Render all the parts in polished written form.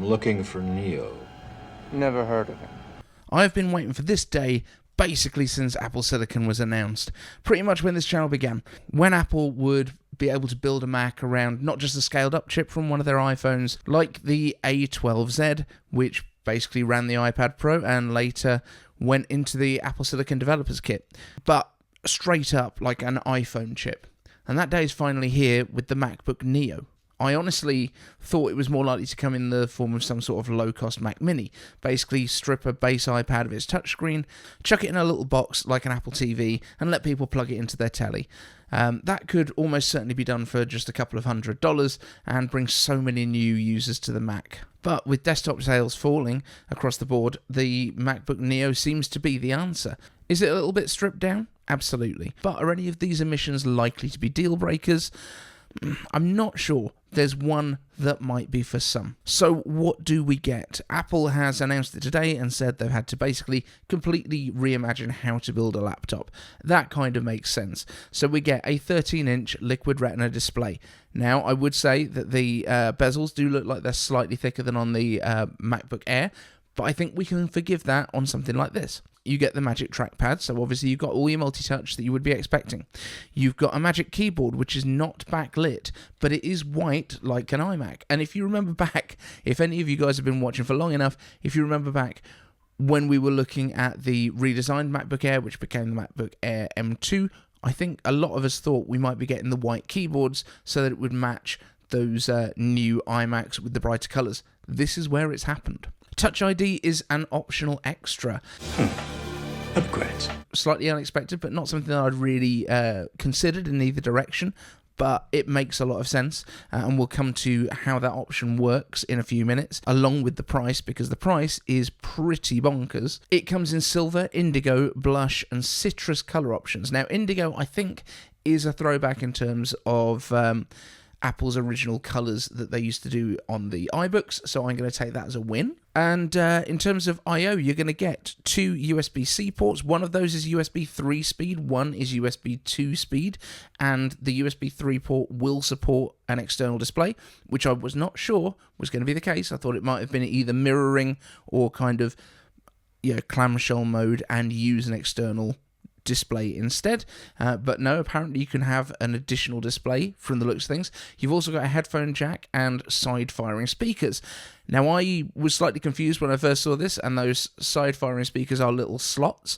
I'm looking for Neo. Never heard of him. I've been waiting for this day basically since Apple Silicon was announced, pretty much when this channel began, when Apple would be able to build a Mac around not just a scaled up chip from one of their iPhones, like the A12Z, which basically ran the iPad Pro and later went into the Apple Silicon Developers Kit, but straight up like an iPhone chip. And that day is finally here with the MacBook Neo. I honestly thought it was more likely to come in the form of some sort of low-cost Mac Mini. Basically, strip a base iPad of its touchscreen, chuck it in a little box like an Apple TV, and let people plug it into their telly. That could almost certainly be done for just a couple of $100 and bring so many new users to the Mac. But with desktop sales falling across the board, the MacBook Neo seems to be the answer. Is it a little bit stripped down? Absolutely. But are any of these omissions likely to be deal breakers? I'm not sure. There's one that might be for some. So what do we get? Apple has announced it today and said they've had to basically completely reimagine how to build a laptop. That kind of makes sense. So we get a 13-inch liquid retina display. Now, I would say that the bezels do look like they're slightly thicker than on the MacBook Air, but I think we can forgive that on something like this. You get the Magic Trackpad, so obviously you've got all your multi-touch that you would be expecting. You've got a Magic Keyboard, which is not backlit, but it is white like an iMac. And if you remember back, if any of you guys have been watching for long enough, if you remember back when we were looking at the redesigned MacBook Air, which became the MacBook Air M2, I think a lot of us thought we might be getting the white keyboards so that it would match those new iMacs with the brighter colours. This is where it's happened. Touch ID is an optional extra. Upgrades. Slightly unexpected, but not something that I'd really considered in either direction, but it makes a lot of sense, and we'll come to how that option works in a few minutes, along with the price, because the price is pretty bonkers. It comes in silver, indigo, blush, and citrus colour options. Now, indigo, I think, is a throwback in terms of Apple's original colours that they used to do on the iBooks, so I'm going to take that as a win. And in terms of I/O, you're going to get two USB-C ports. One of those is USB 3 speed, one is USB 2 speed, and the USB 3 port will support an external display, which I was not sure was going to be the case. I thought it might have been either mirroring or kind of clamshell mode and use an external display instead, but no, apparently you can have an additional display from the looks of things. You've also got a headphone jack and side-firing speakers. Now, I was slightly confused when I first saw this, and those side-firing speakers are little slots,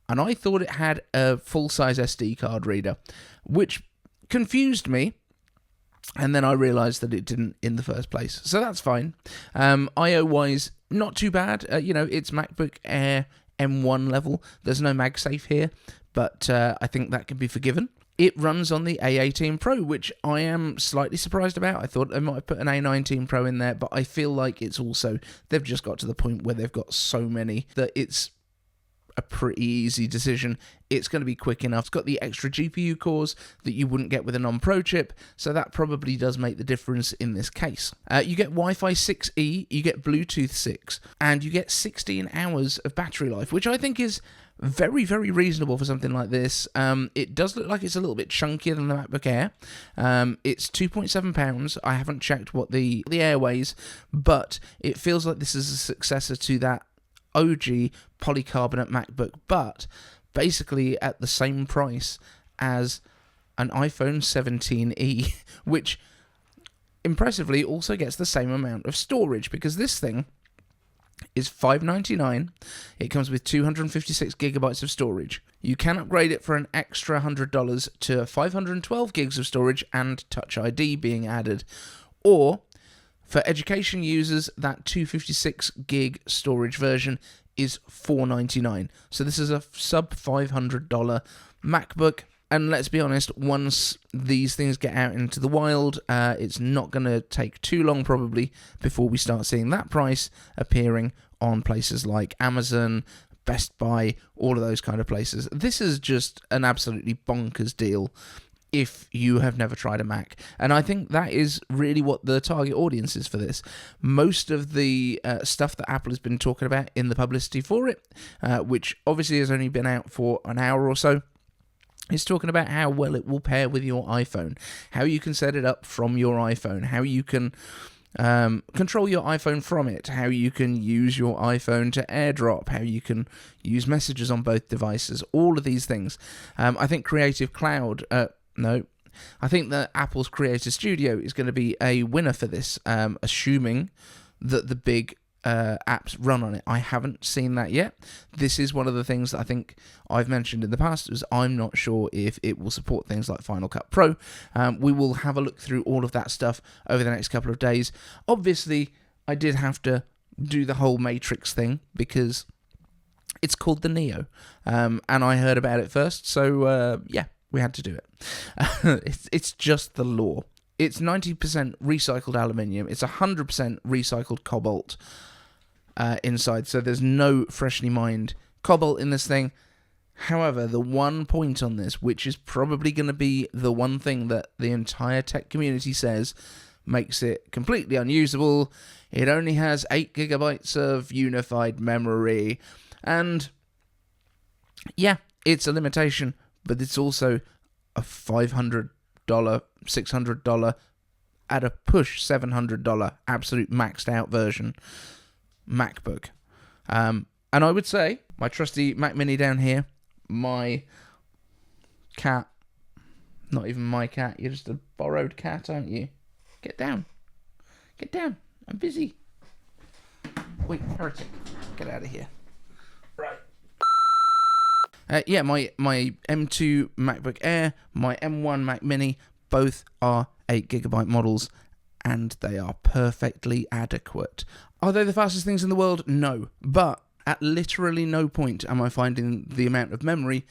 and I thought it had a full-size SD card reader, which confused me, and then I realised that it didn't in the first place, so that's fine. I/O-wise, not too bad. It's MacBook Air M1 level. There's no MagSafe here, but I think that can be forgiven. It runs on the A18 Pro, which I am slightly surprised about. I thought they might have put an A19 Pro in there, but I feel like they've just got to the point where they've got so many that it's a pretty easy decision. It's going to be quick enough. It's got the extra GPU cores that you wouldn't get with a non-Pro chip, so that probably does make the difference in this case. You get Wi-Fi 6E, you get Bluetooth 6, and you get 16 hours of battery life, which I think is very, very reasonable for something like this. It does look like it's a little bit chunkier than the MacBook Air. It's 2.7 pounds. I haven't checked what the Air weighs, but it feels like this is a successor to that OG polycarbonate MacBook, but basically at the same price as an iPhone 17e, which impressively also gets the same amount of storage, because this thing is $599. It comes with 256 gigabytes of storage. You can upgrade it for an extra $100 to 512 gigs of storage and Touch ID being added, or for education users, that 256 gig storage version is $499. So this is a sub $500 MacBook. And let's be honest, once these things get out into the wild, it's not going to take too long probably before we start seeing that price appearing on places like Amazon, Best Buy, all of those kind of places. This is just an absolutely bonkers deal if you have never tried a Mac. And I think that is really what the target audience is for this. Most of the stuff that Apple has been talking about in the publicity for it, which obviously has only been out for an hour or so, is talking about how well it will pair with your iPhone, how you can set it up from your iPhone, how you can control your iPhone from it, how you can use your iPhone to AirDrop, how you can use messages on both devices, all of these things. I think Creative Cloud, I think that Apple's Creator Studio is going to be a winner for this, assuming that the big apps run on it. I haven't seen that yet. This is one of the things that I think I've mentioned in the past, is I'm not sure if it will support things like Final Cut Pro. We will have a look through all of that stuff over the next couple of days. Obviously, I did have to do the whole Matrix thing because it's called the Neo, and I heard about it first, so yeah, we had to do it. It's just the law. It's 90% recycled aluminium. It's 100% recycled cobalt inside, so there's no freshly mined cobalt in this thing. However, the one point on this, which is probably going to be the one thing that the entire tech community says makes it completely unusable, it only has 8 gigabytes of unified memory. And yeah, it's a limitation, but it's also a $500, $600, at a push $700 absolute maxed out version MacBook. And I would say my trusty Mac Mini down here, my cat, not even my cat, you're just a borrowed cat, aren't you? Get down. Get down. I'm busy. Wait, heretic. Get out of here. Right. Yeah, my M2 MacBook Air, my M1 Mac Mini, both are 8GB models, and they are perfectly adequate. Are they the fastest things in the world? No. But at literally no point am I finding the amount of memory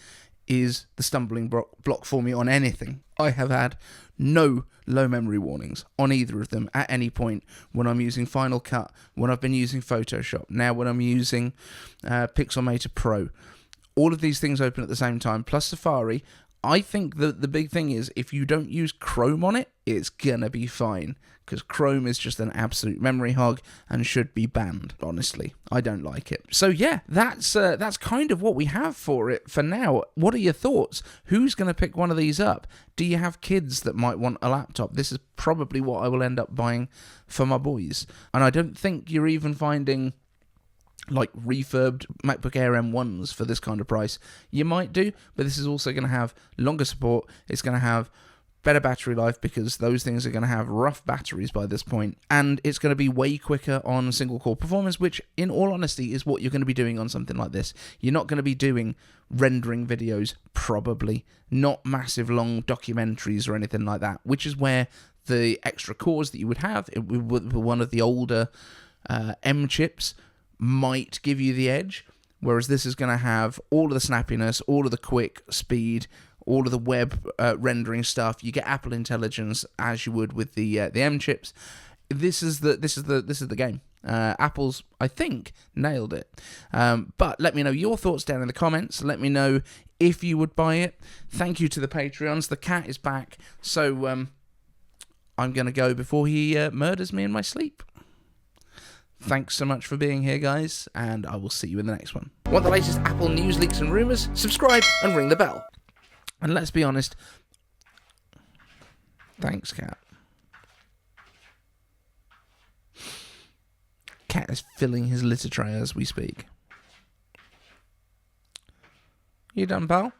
is the stumbling block for me on anything. I have had no low memory warnings on either of them at any point when I'm using Final Cut, when I've been using Photoshop, now when I'm using Pixelmator Pro. All of these things open at the same time, plus Safari. I think that the big thing is if you don't use Chrome on it, it's gonna be fine, because Chrome is just an absolute memory hog and should be banned. Honestly, I don't like it. So yeah, that's kind of what we have for it for now. What are your thoughts? Who's gonna pick one of these up? Do you have kids that might want a laptop? This is probably what I will end up buying for my boys. And I don't think you're even finding like refurbed MacBook Air M1s for this kind of price. You might do, but this is also going to have longer support. It's going to have better battery life, because those things are going to have rough batteries by this point, and it's going to be way quicker on single core performance, which in all honesty is what you're going to be doing on something like this. You're not going to be doing rendering videos, probably not massive long documentaries or anything like that, which is where the extra cores that you would have with one of the older M chips might give you the edge, whereas this is going to have all of the snappiness, all of the quick speed, all of the web rendering stuff. You get Apple Intelligence as you would with the M chips. This is the game. Apple's, I think, nailed it. But let me know your thoughts down in the comments. Let me know if you would buy it. Thank you to the Patreons. The cat is back, so I'm going to go before he murders me in my sleep. Thanks so much for being here, guys, and I will see you in the next one. Want the latest Apple news, leaks, and rumours? Subscribe and ring the bell. And let's be honest. Thanks, cat. Cat is filling his litter tray as we speak. You done, pal?